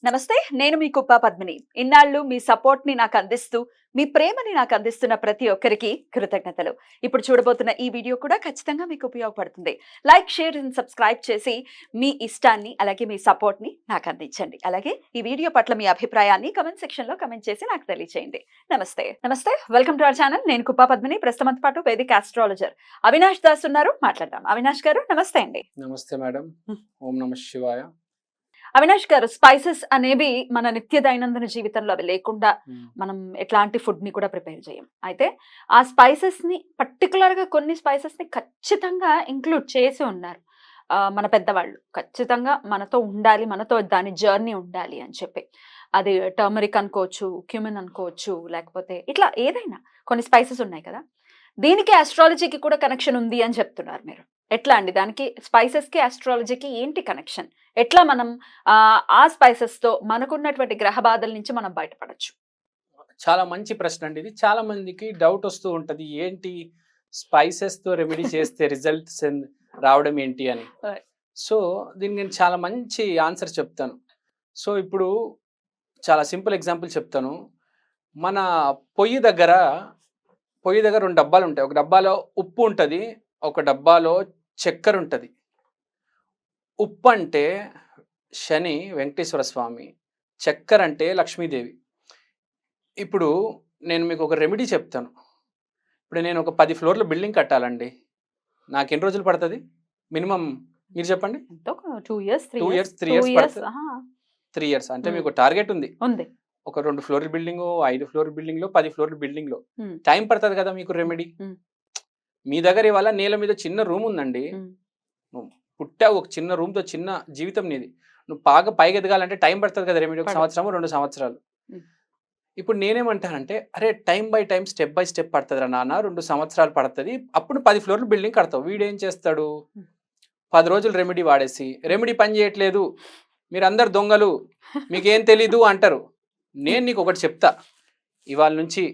నమస్తే, నేను మీ కుప్ప పద్మిని. ఇన్నాళ్ళు మీ సపోర్ట్‌ని నాకు అందిస్తూ, మీ ప్రేమని నాకు అందిస్తున్న ప్రతి ఒక్కరికి కృతజ్ఞతలు. ఇప్పుడు చూడబోతున్న ఈ వీడియో కూడా ఖచ్చితంగా మీకు ఉపయోగపడుతుంది. లైక్, షేర్ అండ్ సబ్స్క్రైబ్ చేసి మీ ఇష్టాన్ని అలాగే మీ సపోర్ట్‌ని నాకు అందించండి. అలాగే ఈ వీడియో పట్ల మీ అభిప్రాయాన్ని కామెంట్ సెక్షన్‌లో కామెంట్ చేసి నాకు తెలియజేయండి. నమస్తే. Welcome to our channel. నేను కుప్ప పద్మిని. ప్రస్తుతం పాటు వేదిక ఆస్ట్రాలజర్ అవినాష్ దాస్ ఉన్నారు. మాట్లాడదాం. అవినాష్ గారు నమస్తే అండి. నమస్తే మేడం. ఓం నమః శివాయ. అవినాష్ గారు, స్పైసెస్ అనేవి మన నిత్య దైనందిన జీవితంలో అవి లేకుండా మనం ఎట్లాంటి ఫుడ్ ని కూడా ప్రిపేర్ చేయం. అయితే ఆ స్పైసెస్ ని పర్టికులర్ గా కొన్ని స్పైసెస్ ని ఖచ్చితంగా ఇంక్లూడ్ చేసి ఉన్నారు మన పెద్దవాళ్ళు. ఖచ్చితంగా మనతో ఉండాలి, మనతో దాని జర్నీ ఉండాలి అని చెప్పి. అది టర్మరిక్ అనుకోవచ్చు, క్యూమిన్ అనుకోవచ్చు, లేకపోతే ఇట్లా ఏదైనా కొన్ని స్పైసెస్ ఉన్నాయి కదా. దీనికి ఆస్ట్రాలజీకి కూడా కనెక్షన్ ఉంది అని చెప్తున్నారు మీరు. ఎట్లా అండి? దానికి స్పైసెస్ కి ఆస్ట్రాలజీకి ఏంటి కనెక్షన్? ఎట్లా మనం ఆ స్పైసెస్ తో మనకున్నటువంటి గ్రహ బాధల నుంచి మనం బయటపడొచ్చు? చాలా మంచి ప్రశ్న అండి ఇది. చాలా మందికి డౌట్ వస్తూ ఉంటది. ఏంటి స్పైసెస్ తో రెమెడీ చేస్తే రిజల్ట్స్ రావడం ఏంటి అని. సో దీనికి నేను చాలా మంచి ఆన్సర్ చెప్తాను. సో ఇప్పుడు చాలా సింపుల్ ఎగ్జాంపుల్ చెప్తాను. మన పొయ్యి దగ్గర 2 డబ్బాలు ఉంటాయి. ఒక డబ్బాలో ఉప్పు ఉంటుంది, ఒక డబ్బాలో చక్కెర ఉంటుంది. ఉప్పు అంటే శని, వెంకటేశ్వర స్వామి. చక్కెర అంటే లక్ష్మీదేవి. ఇప్పుడు నేను మీకు ఒక రెమెడీ చెప్తాను. ఇప్పుడు నేను ఒక 10 ఫ్లోర్ల బిల్డింగ్ కట్టాలండి. నాకు ఎన్ని రోజులు పడుతుంది మినిమం? మీరు చెప్పండి. 2 years, 3 years, 3 years పడుతుంది. 3 years అంటే మీకు టార్గెట్ ఉంది. ఒక 2 ఫ్లోర్ల బిల్డింగ్, 5 ఫ్లోర్ల బిల్డింగ్ లో, 10 ఫ్లోర్ల బిల్డింగ్ లో టైం పడుతుంది కదా మీకు రెమెడీ. మీ దగ్గర ఇవాళ నేల మీద చిన్న రూమ్ ఉందండి. నువ్వు పుట్టావు ఒక చిన్న రూమ్ తో, చిన్న జీవితం నీది. నువ్వు బాగా పైకి ఎదగాలంటే టైం పడుతుంది కదా రెమెడీ. 1 సంవత్సరం, 2 సంవత్సరాలు. ఇప్పుడు నేనేమంటానంటే, అరే time by time, step by step పడుతుంది రా నాన్న. 2 సంవత్సరాలు పడుతుంది, అప్పుడు 10 ఫ్లోర్ల బిల్డింగ్ కడతావు. వీడేం చేస్తాడు? 10 రోజులు రెమెడీ వాడేసి, రెమెడీ పని చేయట్లేదు, మీరు అందరు దొంగలు, మీకేం తెలీదు అంటారు. నేను నీకు ఒకటి చెప్తా. ఇవాళ నుంచి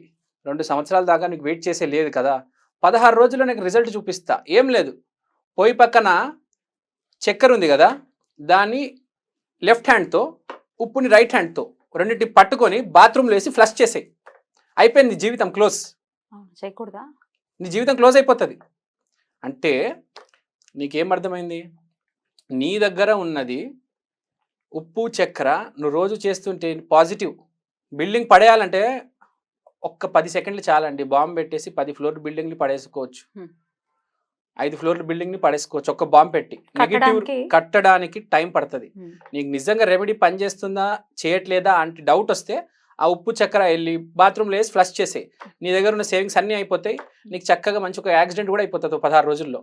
2 సంవత్సరాల దాకా నీకు వెయిట్ చేసే లేదు కదా. 16 రోజుల్లో నీకు రిజల్ట్ చూపిస్తా. ఏం లేదు, పోయి పక్కన చక్కెర ఉంది కదా, దాన్ని లెఫ్ట్ హ్యాండ్తో, ఉప్పుని రైట్ హ్యాండ్తో రెండింటి పట్టుకొని బాత్రూంలో వేసి ఫ్లష్ చేసేయి. అయిపోయింది, నీ జీవితం క్లోజ్. చేయకూడదా? నీ జీవితం క్లోజ్ అయిపోతుంది. అంటే నీకేం అర్థమైంది? నీ దగ్గర ఉన్నది ఉప్పు, చక్కెర. నువ్వు రోజు చేస్తుంటే పాజిటివ్. బిల్డింగ్ పడేయాలంటే ఒక్క 10 సెకండ్లు చాలండి. బాంబు పెట్టేసి 10 ఫ్లోర్ బిల్డింగ్ని పడేసుకోవచ్చు, 5 ఫ్లోర్ల బిల్డింగ్ ని పడేసుకోవచ్చు ఒక్క బాంబు పెట్టి. నెగిటివ్ కట్టడానికి టైం పడుతుంది. నీకు నిజంగా రెమెడీ పనిచేస్తుందా చేయట్లేదా అంటే డౌట్ వస్తే ఆ ఉప్పు చక్కెర వెళ్ళి బాత్రూంలో వేసి ఫ్లష్ చేసే, నీ దగ్గర ఉన్న సేవింగ్స్ అన్ని అయిపోతాయి. నీకు చక్కగా మంచి ఒక యాక్సిడెంట్ కూడా అయిపోతుంది 16 రోజుల్లో.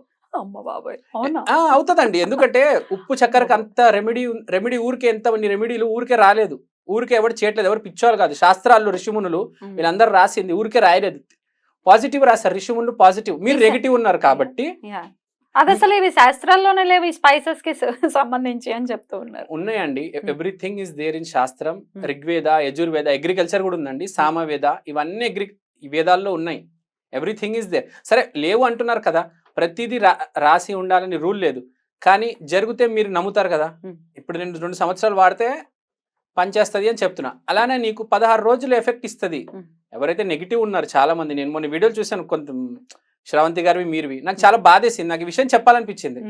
అవుతుందండి. ఎందుకంటే ఉప్పు చక్కెరకు అంత రెమెడీ ఊరికే, ఎంత రెమెడీలు ఊరికే రాలేదు, ఊరికే ఎవరు చేయట్లేదు, ఎవరు పిచ్చోళ్ళు కాదు. శాస్త్రాల్లో ఋషిమునులు వీళ్ళందరూ రాసింది ఊరికే రాయలేదు. పాజిటివ్ రాశారు ఋషిములు, పాజిటివ్. మీరు నెగిటివ్ ఉన్నారు కాబట్టి. అది అసలు ఇవి శాస్త్రాల్లోనే లేవు, ఈ స్పైసెస్ కి సంబంధించి అని చెప్తూ ఉన్నారు. ఉన్నాయండి, ఎవ్రీథింగ్ ఇస్ దేర్ ఇన్ శాస్త్రం. ఋగ్వేద, యజుర్వేద, అగ్రికల్చర్ కూడా ఉందండి, సామవేద, ఇవన్నీ వేదాల్లో ఉన్నాయి. Everything is there. సరే లేవు అంటున్నారు కదా, ప్రతిదీ రాసి ఉండాలని రూల్ లేదు, కానీ జరిగితే మీరు నమ్ముతారు కదా. ఇప్పుడు నేను 2 సంవత్సరాలు వాడితే పనిచేస్తుంది అని చెప్తున్నా. అలానే నీకు 16 రోజులు ఎఫెక్ట్ ఇస్తుంది. ఎవరైతే నెగిటివ్ ఉన్నారు చాలా మంది, నేను మొన్న వీడియోలు చూసాను, కొంత శ్రవంతి గారివి, మీరువి, నాకు చాలా బాధేసింది. నాకు ఈ విషయం చెప్పాలనిపించింది.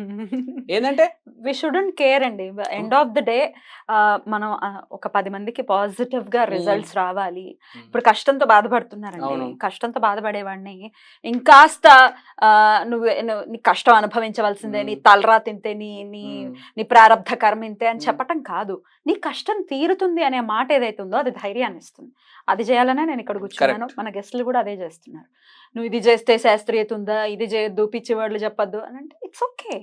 ఏంటంటే వి షుడెంట్ కేర్ అండి. ఎండ్ ఆఫ్ ద డే మనం ఒక 10 మందికి పాజిటివ్ గా రిజల్ట్స్ రావాలి. ఇప్పుడు కష్టంతో బాధపడుతున్నారండి, కష్టంతో బాధపడేవాడిని ఇంకాస్త నీ కష్టం అనుభవించవలసిందే, నీ తలరా తింటే, నీ ప్రారంధ కర్మ ఇంతే అని చెప్పటం కాదు. నీ కష్టం తీరుతుంది అనే మాట ఏదైతే ఉందో అది ధైర్యాన్ని ఇస్తుంది. అది చేయాలనే నేను ఇక్కడ కూర్చున్నాను. మన గెస్టులు కూడా అదే చేస్తున్నారు. నువ్వు ఇది చేస్తే శాస్త్రీయత ఉందా, ఇది చేయొద్దు, పిచ్చి వాళ్ళు చెప్పొద్దు అని అంటే ఇట్స్ ఓకే.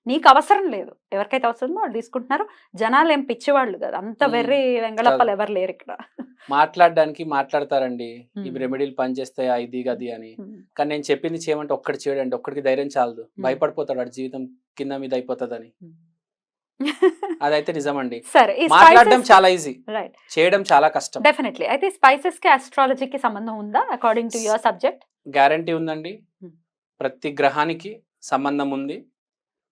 నీకు అవసరం లేదు, ఎవరికైతే అవసరమో వాళ్ళు తీసుకుంటున్నారు. జనాలు ఏం పిచ్చివాళ్ళు కదా, అంత వెర్రి వెంగళప్పలు ఎవరు లేరు ఇక్కడ. మాట్లాడడానికి మాట్లాడతారండి, ఇవి రెమెడీలు పనిచేస్తాయా ఇది గది అని. కానీ నేను చెప్పింది చేయమంటే ఒక్కటి చేయడండి, ఒక్కడికి ధైర్యం చాలదు, భయపడిపోతాడు, వాడి జీవితం కింద మీద అయిపోతుందని. అదైతే నిజమండి. సరే, మాట్లాడడం చాలా ఈజీ, చేయడం చాలా కష్టం. డెఫినెట్లీ. అయితే స్పైసెస్ కి ఆస్ట్రాలజీకి సంబంధం ఉందా according to your subject? Guarantee ఉందండి, ప్రతి గ్రహానికి సంబంధం ఉంది.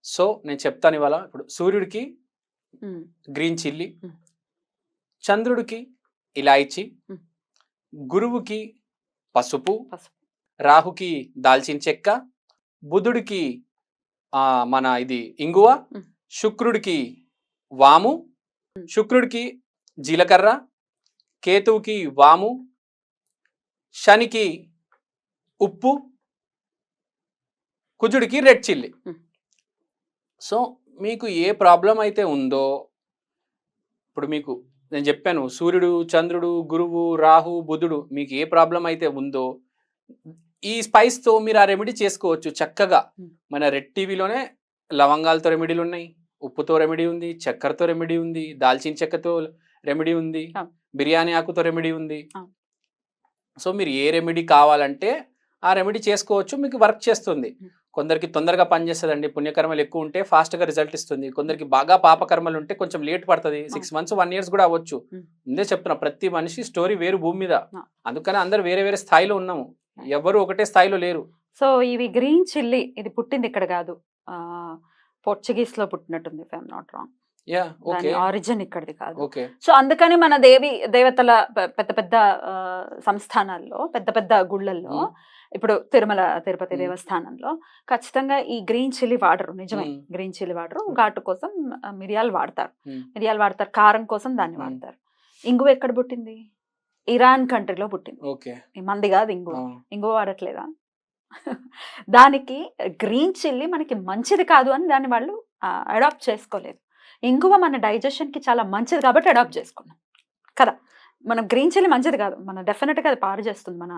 సో నేను చెప్తాను ఇవాళ. ఇప్పుడు సూర్యుడికి గ్రీన్ చిల్లీ, చంద్రుడికి ఇలాయచి, ఉమ్. గురువుకి పసుపు, పసుపు. రాహుకి దాల్చిన చెక్క, బుధుడికి మన ఇది ఇంగువ, ఉమ్. శుక్రుడికి వాము, శుక్రుడికి జీలకర్ర, కేతువుకి వాము, శనికి ఉప్పు, కుజుడికి రెడ్ చిల్లీ. సో మీకు ఏ ప్రాబ్లం అయితే ఉందో, ఇప్పుడు మీకు నేను చెప్పాను సూర్యుడు, చంద్రుడు, గురువు, రాహు, బుధుడు, మీకు ఏ ప్రాబ్లం అయితే ఉందో ఈ స్పైస్తో మీరు ఆ రెమెడీ చేసుకోవచ్చు చక్కగా. మన రెడ్ టీవీలోనే లవంగాలతో రెమెడీలు ఉన్నాయి, ఉప్పుతో రెమెడీ ఉంది, చక్కెరతో రెమెడీ ఉంది, దాల్చిన చెక్కతో రెమెడీ ఉంది, బిర్యానీ ఆకుతో రెమెడీ ఉంది. సో మీరు ఏ రెమెడీ కావాలంటే ఆ రెమెడీ చేసుకోవచ్చు, మీకు వర్క్ చేస్తుంది. కొందరికి తొందరగా పనిచేస్తుందండి, పుణ్యకర్మలు ఎక్కువ ఉంటే ఫాస్ట్గా రిజల్ట్ ఇస్తుంది. కొందరికి బాగా పాపకర్మలు ఉంటే కొంచెం లేట్ పడుతుంది, 6 months 1 year కూడా అవ్వచ్చు. ముందే చెప్తున్నా, ప్రతి మనిషి స్టోరీ వేరు భూమి మీద, అందుకని అందరు వేరే వేరే స్థాయిలో ఉన్నాము, ఎవరు ఒకటే స్థాయిలో లేరు. సో ఇవి గ్రీన్ చిల్లీ ఇది పుట్టింది ఇక్కడ కాదు, పోర్చుగీస్ లో పుట్టినట్టుంది, if I'm not wrong. Origin ఇక్కడిది కాదు. సో అందుకని మన దేవతల పెద్ద పెద్ద సంస్థానాల్లో, పెద్ద పెద్ద గుళ్ళల్లో, ఇప్పుడు తిరుమల తిరుపతి దేవస్థానంలో ఖచ్చితంగా ఈ గ్రీన్ చిల్లీ వాడరు. నిజమే, గ్రీన్ చిల్లీ వాడరు. ఘాటు కోసం మిరియాలు వాడతారు, కారం కోసం దాన్ని వాడతారు. ఇంగువ ఎక్కడ పుట్టింది? ఇరాన్ కంట్రీలో పుట్టింది. ఈ మంది కాదు ఇంగువ వాడట్లేదా? దానికి గ్రీన్ చిల్లీ మనకి మంచిది కాదు అని దాన్ని వాళ్ళు అడాప్ట్ చేసుకోలేదు. ఇంగువ మన డైజెషన్ కి చాలా మంచిది కాబట్టి అడాప్ట్ చేసుకున్నాం కదా. మనం గ్రీన్ చిల్లీ మంచిది కాదు, మన డెఫినెట్గా అది పాడు చేస్తుంది. మన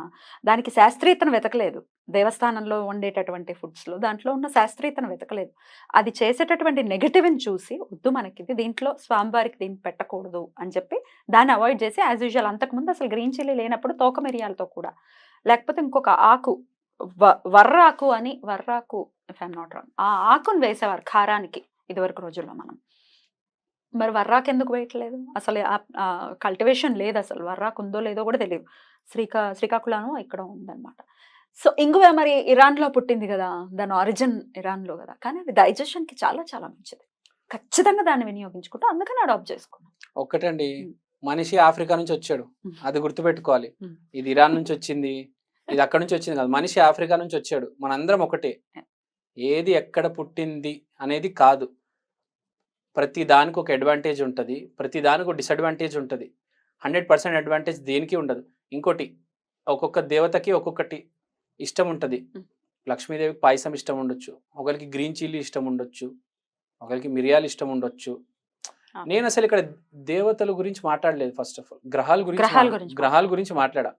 దానికి శాస్త్రీయతను వెతకలేదు. దేవస్థానంలో వండేటటువంటి ఫుడ్స్లో దాంట్లో ఉన్న శాస్త్రీయతను వెతకలేదు. అది చేసేటటువంటి నెగటివ్ని చూసి వద్దు మనకి దీంట్లో స్వామివారికి దీన్ని పెట్టకూడదు అని చెప్పి దాన్ని అవాయిడ్ చేసి యాజ్ యూజువల్ అంతకుముందు అసలు గ్రీన్ చిల్లీ లేనప్పుడు తోక మిరియాలతో కూడా, లేకపోతే ఇంకొక ఆకు వర్రాకు ఇఫ్ ఐఎమ్ నాట్ రాంగ్, ఆ ఆకును వేసేవారు కారానికి ఇదివరకు రోజుల్లో. మనం మరి వర్రాకు ఎందుకు వేయట్లేదు? అసలు కల్టివేషన్ లేదు, అసలు వర్రాకు ఉందో లేదో కూడా తెలియదు. శ్రీకాకుళం ఇక్కడ ఉందన్నమాట. సో ఇంగువ మరి ఇరాన్లో పుట్టింది కదా, దాని ఆరిజిన్ ఇరాన్లో కదా, కానీ అది డైజెషన్కి చాలా చాలా మంచిది. ఖచ్చితంగా దాన్ని వినియోగించుకుంటూ అందుకని అడాప్ట్ చేసుకున్నాం. ఒక్కటండి, మనిషి ఆఫ్రికా నుంచి వచ్చాడు, అది గుర్తుపెట్టుకోవాలి. ఇది ఇరాన్ నుంచి వచ్చింది, ఇది అక్కడ నుంచి వచ్చింది కాదు, మనిషి ఆఫ్రికా నుంచి వచ్చాడు. మనందరం ఒకటే, ఏది ఎక్కడ పుట్టింది అనేది కాదు. ప్రతి దానికి ఒక అడ్వాంటేజ్ ఉంటుంది, ప్రతి దానికి ఒక డిసడ్వాంటేజ్ ఉంటుంది. 100% అడ్వాంటేజ్ దేనికి ఉండదు. ఇంకోటి, ఒక్కొక్క దేవతకి ఒక్కొక్కటి ఇష్టం ఉంటుంది. లక్ష్మీదేవికి పాయసం ఇష్టం ఉండొచ్చు, ఒకరికి గ్రీన్ చిల్లీ ఇష్టం ఉండొచ్చు, ఒకరికి మిరియాలు ఇష్టం ఉండొచ్చు. నేను అసలు ఇక్కడ దేవతల గురించి మాట్లాడలేదు. ఫస్ట్ ఆఫ్ ఆల్ గ్రహాల గురించి మాట్లాడా.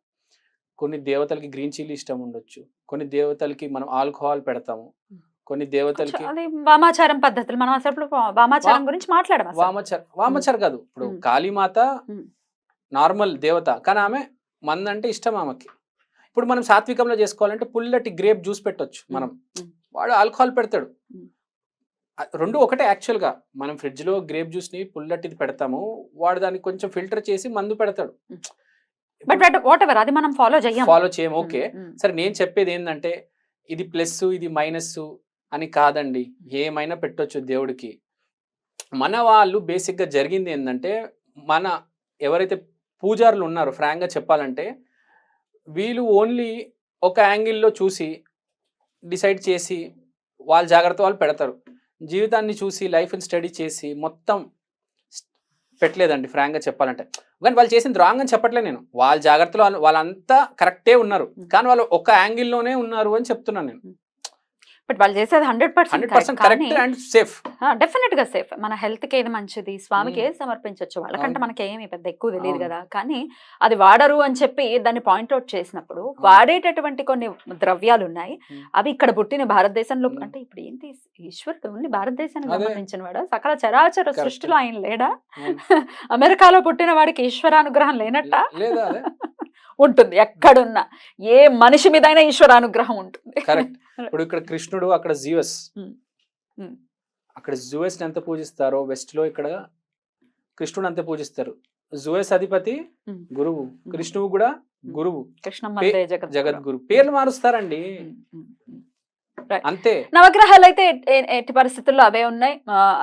కొన్ని దేవతలకి గ్రీన్ చిల్లీ ఇష్టం ఉండొచ్చు, కొన్ని దేవతలకి మనం ఆల్కహాల్ పెడతాము, కొన్ని దేవతలకి వామాచారం పద్ధతులు. మనం అసలు వామాచారం గురించి మాట్లాడము. వామాచారం కాదు, ఇప్పుడు కాళీమాత నార్మల్ దేవత, కానీ ఆమె మందంటే ఇష్టం ఆమెకి. ఇప్పుడు మనం సాత్వికంలో చేసుకోవాలంటే పుల్లటి గ్రేప్ జ్యూస్ పెట్టొచ్చు మనం, వాడు ఆల్కహాల్ పెడతాడు. రెండు ఒకటే యాక్చువల్గా. మనం ఫ్రిడ్జ్లో గ్రేప్ జ్యూస్ని పుల్లటిది పెడతాము, వాడు దాన్ని కొంచెం ఫిల్టర్ చేసి మందు పెడతాడు. బట్ వాట్ ఎవర్, అది మనం ఫాలో చేయము. ఓకే సరే, నేను చెప్పేది ఏంటంటే ఇది ప్లస్ ఇది మైనస్ అని కాదండి, ఏమైనా పెట్టొచ్చు దేవుడికి. మన వాళ్ళు బేసిక్గా జరిగింది ఏంటంటే, మన ఎవరైతే పూజారులు ఉన్నారో ఫ్రాంక్గా చెప్పాలంటే, వీళ్ళు ఓన్లీ ఒక యాంగిల్లో చూసి డిసైడ్ చేసి వాళ్ళ జాగ్రత్త వాళ్ళు పెడతారు. జీవితాన్ని చూసి లైఫ్ని స్టడీ చేసి మొత్తం పెట్టలేదండి ఫ్రాంక్గా చెప్పాలంటే. కానీ వాళ్ళు చేసింది రాంగ్ అని చెప్పట్లేదు నేను, వాళ్ళ జాగ్రత్తలో వాళ్ళంతా కరెక్టే ఉన్నారు, కానీ వాళ్ళు ఒక యాంగిల్లోనే ఉన్నారు అని చెప్తున్నాను నేను. బట్ వాళ్ళు చేసేది 100% కరెక్ట్ అండ్ సేఫ్. డెఫినెట్ గా సేఫ్. మన హెల్త్ కి ఏది మంచిది, స్వామికి ఏది సమర్పించవచ్చు, వాళ్ళకంటే మనకి ఏమి పెద్ద ఎక్కువ తెలియదు కదా. కానీ అది వాడరు అని చెప్పి దాన్ని పాయింట్అవుట్ చేసినప్పుడు, వాడేటటువంటి కొన్ని ద్రవ్యాలు ఉన్నాయి, అవి ఇక్కడ పుట్టిన భారతదేశంలో. అంటే ఇప్పుడు ఏంటి, ఈశ్వరుడు ఓన్లీ భారతదేశానికి సంబంధించిన వాడు, సకల చరాచర సృష్టిలో ఆయన లేడా? అమెరికాలో పుట్టిన వాడికి ఈశ్వరానుగ్రహం లేనట్ట ఉంటుంది. ఎక్కడున్నా ఏ మనిషి మీదైనా ఈశ్వరానుగ్రహం ఉంటుంది. ఇప్పుడు ఇక్కడ కృష్ణుడు, అక్కడ జీవస్, అక్కడ జూఎస్ ని ఎంత పూజిస్తారో వెస్ట్ లో ఇక్కడ కృష్ణుడు అంతే పూజిస్తారు. జూఎస్ అధిపతి గురువు, కృష్ణువు కూడా గురువు, జగద్గురు. పేర్లు మారుస్తారండి. Right. అంతే. నవగ్రహాలు అయితే ఎట్టి పరిస్థితుల్లో అవే ఉన్నాయి.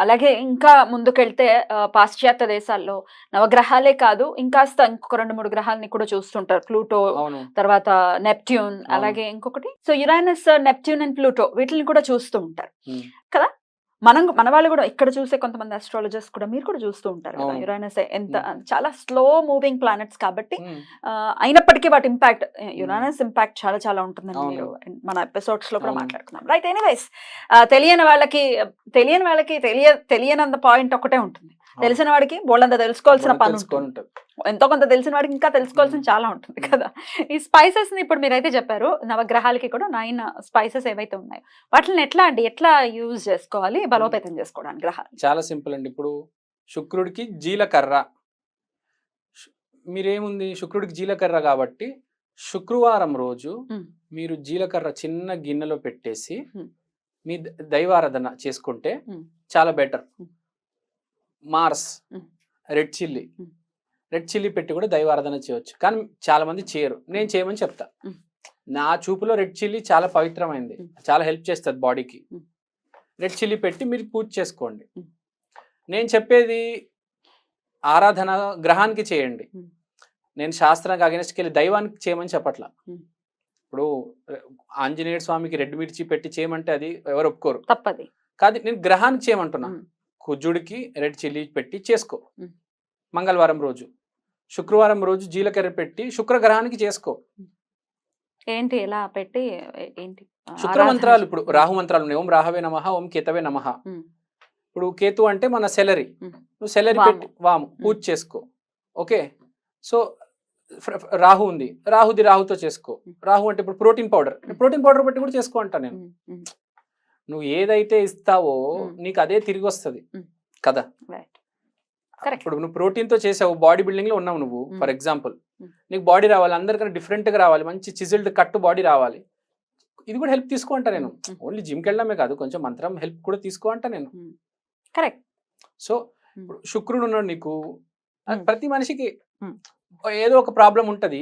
అలాగే ఇంకా ముందుకెళ్తే పాశ్చాత్య దేశాల్లో నవగ్రహాలే కాదు, ఇంకాస్త ఇంకొక 2-3 గ్రహాలని కూడా చూస్తుంటారు. ప్లూటో, అవును. తర్వాత నెప్ట్యూన్, అలాగే ఇంకొకటి so Uranus, Neptune and Pluto వీటిని కూడా చూస్తూ ఉంటారు కదా. మన వాళ్ళు కూడా ఇక్కడ చూసే కొంతమంది అస్ట్రాలజర్స్ కూడా మీరు కూడా చూస్తూ ఉంటారు కదా. యురేనస్ ఎంత చాలా స్లో మూవింగ్ ప్లానెట్స్ కాబట్టి అయినప్పటికీ వాటి ఇంపాక్ట్, యురేనస్ ఇంపాక్ట్ చాలా చాలా ఉంటుందని మీరు మన ఎపిసోడ్స్ లో కూడా మాట్లాడుకున్నాం. రైట్, ఎనీవేస్ తెలియని వాళ్ళకి తెలియనంత పాయింట్ ఒకటే ఉంటుంది. తెలిసిన వాడికి బోల్డంత తెలుసుకోవాల్సిన పని ఉంటుంది. ఎంతో కొంత తెలిసిన వాడికి ఇంకా తెలుసుకోవాల్సిన చాలా ఉంటుంది కదా. ఈ స్పైసెస్ ని ఇప్పుడు మీరైతే చెప్పారు, నవగ్రహాలకి కూడా 9 స్పైసెస్ ఏవైతే ఉన్నాయో వాటిని ఎట్లా యూజ్ చేసుకోవాలి బలోపేతం చేసుకోవడానికి గ్రహాలు? చాలా సింపుల్ అండి. ఇప్పుడు శుక్రుడికి జీలకర్ర, మీరేముంది శుక్రుడికి జీలకర్ర కాబట్టి శుక్రవారం రోజు మీరు జీలకర్ర చిన్న గిన్నెలో పెట్టేసి మీ దైవారాధన చేసుకుంటే చాలా బెటర్. మార్స్, రెడ్ చిల్లీ పెట్టి కూడా దైవారాధన చేయవచ్చు, కానీ చాలా మంది చేయరు. నేను చేయమని చెప్తా. నా చూపులో రెడ్ చిల్లీ చాలా పవిత్రమైంది, చాలా హెల్ప్ చేస్తుంది బాడీకి. రెడ్ చిల్లీ పెట్టి మీరు పూజ చేసుకోండి. నేను చెప్పేది ఆరాధన గ్రహానికి చేయండి, నేను శాస్త్రానికి అగెన్స్ట్కి వెళ్ళి దైవానికి చేయమని చెప్పట్లా. ఇప్పుడు ఆంజనేయ స్వామికి రెడ్ మిర్చి పెట్టి చేయమంటే అది ఎవరు ఒప్పుకోరు, తప్పది. కాదు, నేను గ్రహానికి చేయమంటున్నా. కుజుడికి రెడ్ చిల్లీ పెట్టి చేసుకో మంగళవారం రోజు, శుక్రవారం రోజు జీలకర్ర పెట్టి శుక్రగ్రహానికి చేసుకో. ఏంటి ఎలా పెట్టి ఏంటి శుక్ర మంత్రాలు? ఇప్పుడు రాహు మంత్రాలు ఉన్నాయి. ఓం రాహవే నమః, ఓం కేతవే నమః. ఇప్పుడు కేతు అంటే మన సెలరీ, నువ్వు సెలరీ పెట్టి వాము పూజ చేసుకో. ఓకే, సో రాహు ఉంది, రాహుతో చేసుకో. రాహు అంటే ఇప్పుడు ప్రోటీన్ పౌడర్ పెట్టి కూడా చేసుకో అంటా నేను. నువ్వు ఏదైతే ఇస్తావో నీకు అదే తిరిగి వస్తుంది కదా. ఇప్పుడు నువ్వు ప్రోటీన్ తో చేసావు, బాడీ బిల్డింగ్ లో ఉన్నావు నువ్వు, ఫర్ ఎగ్జాంపుల్ నీకు బాడీ రావాలి, అందరికన్నా డిఫరెంట్ గా రావాలి, మంచి చిజిల్డ్ కట్టు బాడీ రావాలి, ఇది కూడా హెల్ప్ తీసుకో అంటా నేను. ఓన్లీ జిమ్కి వెళ్ళడమే కాదు, కొంచెం మంత్రం హెల్ప్ కూడా తీసుకో అంటా నేను. కరెక్ట్. సో శుక్రుడు ఉన్నాడు నీకు, ప్రతి మనిషికి ఏదో ఒక ప్రాబ్లం ఉంటది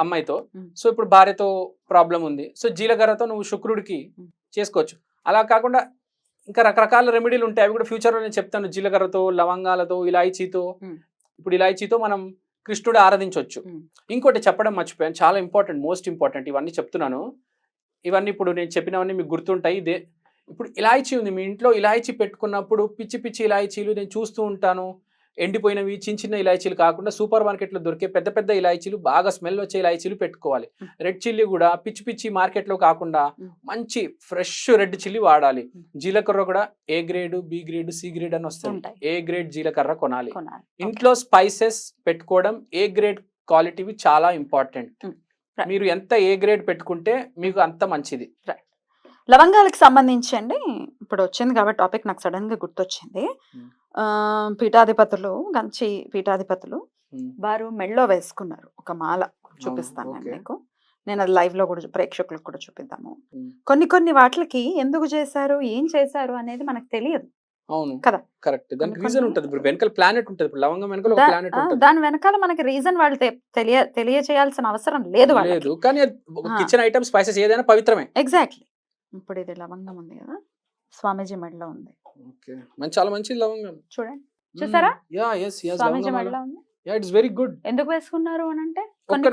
అమ్మాయితో. సో ఇప్పుడు భార్యతో ప్రాబ్లం ఉంది, సో జీలకర్రతో నువ్వు శుక్రుడికి చేసుకోవచ్చు. అలా కాకుండా ఇంకా రకరకాల రెమెడీలు ఉంటాయి, అవి కూడా ఫ్యూచర్ లో నేను చెప్తాను. జీలకర్రతో, లవంగాలతో, ఇలాయచీతో. ఇప్పుడు ఇలాయచీతో మనం కృష్ణుడు ఆరాధించవచ్చు. ఇంకోటి చెప్పడం మర్చిపోయాను, చాలా ఇంపార్టెంట్, మోస్ట్ ఇంపార్టెంట్. ఇవన్నీ చెప్తున్నాను, ఇవన్నీ ఇప్పుడు నేను చెప్పినవన్నీ మీకు గుర్తుంటాయి. ఇదే ఇప్పుడు ఇలాయచీ ఉంది మీ ఇంట్లో, ఇలాయచీ పెట్టుకున్నప్పుడు పిచ్చి ఇలాయచీలు నేను చూస్తూ ఉంటాను. ఎండిపోయినవి చిన్న ఇలాయచీలు కాకుండా సూపర్ మార్కెట్లో దొరికే పెద్ద ఇలాయచీలు, బాగా స్మెల్ వచ్చే ఇలాయచీలు పెట్టుకోవాలి. రెడ్ చిల్లీ కూడా పిచ్చి మార్కెట్లో కాకుండా మంచి ఫ్రెష్ రెడ్ చిల్లీ వాడాలి. జీలకర్ర కూడా A grade, B grade, C grade అని వస్తుంది. ఏ గ్రేడ్ జీలకర్ర కొనాలి. ఇంట్లో స్పైసెస్ పెట్టుకోవడం ఏ గ్రేడ్ క్వాలిటీవి చాలా ఇంపార్టెంట్. మీరు ఎంత ఏ గ్రేడ్ పెట్టుకుంటే మీకు అంత మంచిది. లవంగాలకు సంబంధించి అండి, ఇప్పుడు వచ్చింది కాబట్టి టాపిక్ నాకు సడన్ గా గుర్తొచ్చింది. గంచి పీఠాధిపతులు వారు మెళ్ళో వేసుకున్నారు ఒక మాల, చూపిస్తాను నేను మీకు. నేను అది లైవ్ లో కూడా ప్రేక్షకులకు కూడా చూపిద్దాము. కొన్ని వాటికి ఎందుకు చేశారు, ఏం చేశారు అనేది మనకు తెలియదు కదా. కరెక్ట్, దానికి రీజన్ ఉంటుంది. ఇప్పుడు వెనకాల ప్లానెట్ ఉంటుంది, ఇప్పుడు లవంగం వెనకాల ఒక ప్లానెట్ ఉంటుంది. దాని వెనకాల మనకి రీజన్ వాళ్ళు తెలియచేయాల్సిన అవసరం లేదు. కానీ కిచెన్ ఐటమ్, స్పైసెస్ ఏదైనా పవిత్రమే. ఎగ్జాక్ట్లీ. ఇప్పుడు ఇది లవంగం ఉంది కదా, స్వామీజీ మెడలో ఉంది. చాలా మంచిది లవంగం, చూడండి, చూసారా? స్వామీజీ మెడలో ఉంది. It's very good. ఎందుకు వేసుకున్నారు అని అంటే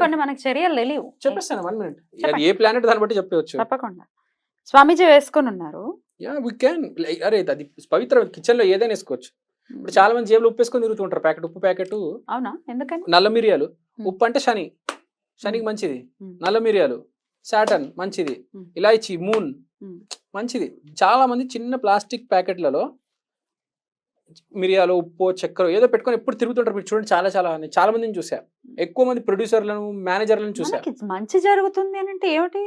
కొన్ని మనకి చర్యలు తెలియవు. చెప్పేస్తాను, 1 minute. ఏ ప్లానెట్ దాన్ని బట్టి చెప్పవచ్చు. తప్పకుండా స్వామీజీ వేసుకొని ఉన్నారు. అరే అది పవిత్ర, కిచెన్ లో ఏదైనా వేసుకోవచ్చు. ఇప్పుడు చాలా మంది జేబులో ఉప్పు వేసుకొని తిరుగుతుంటారు, ఉప్పు ప్యాకెట్. అవునా, ఎందుకని? నల్ల మిరియాలు, ఉప్పు అంటే శనికి మంచిది, నల్ల మిరియాలు సాటర్న్ మంచిది, ఇలాయచీ మూన్ మంచిది. చాలా మంది చిన్న ప్లాస్టిక్ ప్యాకెట్లలో మిరియాలు, ఉప్పు, చక్కెర ఏదో పెట్టుకొని ఎప్పుడు తిరుగుతుంటారు. మీరు చూడండి, చాలా మందిని చూసా. ఎక్కువ మంది ప్రొడ్యూసర్లను, మేనేజర్లను చూసా. మంచి జరుగుతుంది అని అంటే ఏమిటి,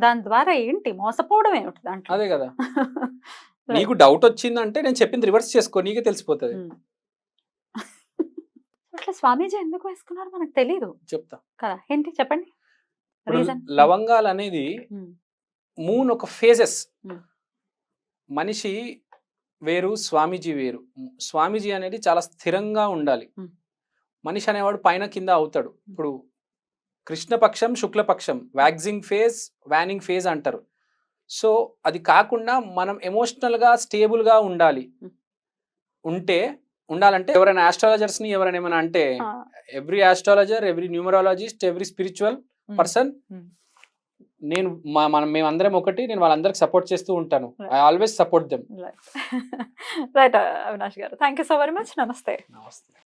దాని ద్వారా ఏంటి మోసపోవడం ఏమిటి దాంట్లో? అదే కదా. నీకు డౌట్ వచ్చిందంటే నేను చెప్పింది రివర్స్ చేసుకో, నీకే తెలిసిపోతుంది. అట్లా స్వామీజీ ఎందుకు వేసుకున్నారు మనకు తెలీదు, చెప్తా కదా. ఏంటి చెప్పండి. లవంగాలు అనేది మూన్ ఒక ఫేజెస్. మనిషి వేరు, స్వామీజీ వేరు. స్వామీజీ అనేది చాలా స్థిరంగా ఉండాలి. మనిషి అనేవాడు పైన కింద అవుతాడు. ఇప్పుడు కృష్ణపక్షం, శుక్లపక్షం, వ్యాక్సింగ్ ఫేజ్, వ్యానింగ్ ఫేజ్ అంటారు. సో అది కాకుండా మనం ఎమోషనల్ గా స్టేబుల్ గా ఉండాలి. ఉండాలంటే ఎవరైనా ఆస్ట్రాలజర్స్ ని ఎవరైనా ఏమైనా అంటే every astrologer, every numerologist, every spiritual person, నేను మేమందరం ఒకటి. నేను వాళ్ళందరికి సపోర్ట్ చేస్తూ ఉంటాను. I always support them. Right Avinash garu, thank you so very much. నమస్తే. నమస్తే.